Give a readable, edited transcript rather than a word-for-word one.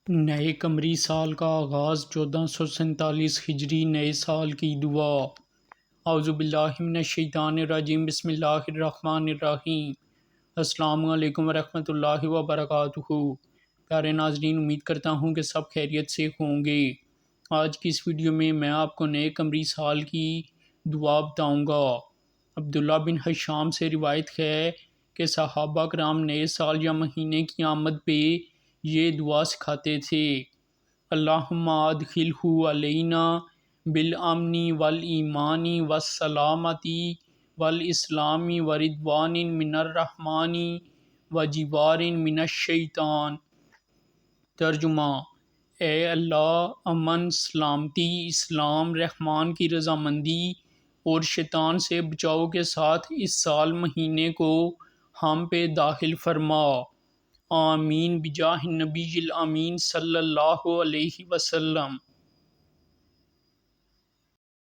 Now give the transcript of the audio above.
نئے قمری سال کا آغاز 1447 ہجری نئے سال کی دعا۔ اعوذ باللہ من الشیطان الرجیم، بسم اللہ الرحمن الرحیم۔ السلام علیکم ورحمۃ اللہ وبرکاتہ۔ پیارے ناظرین، امید کرتا ہوں کہ سب خیریت سے ہوں گے۔ آج کی اس ویڈیو میں آپ کو نئے قمری سال کی دعا بتاؤں گا۔ عبداللہ بن حشام سے روایت ہے کہ صحابہ کرام نئے سال یا مہینے کی آمد پہ یہ دعا سکھاتے تھے: اللہم ادخلہ علینا بالامن والایمان والسلامۃ والاسلام ورضوان من الرحمن وجوار من الشیطان۔ ترجمہ: اے اللہ، امن، سلامتی، اسلام، رحمان کی رضامندی اور شیطان سے بچاؤ کے ساتھ اس سال مہینے کو ہم پہ داخل فرما۔ آمین بجاہ النبی الامین صلی اللہ علیہ وسلم۔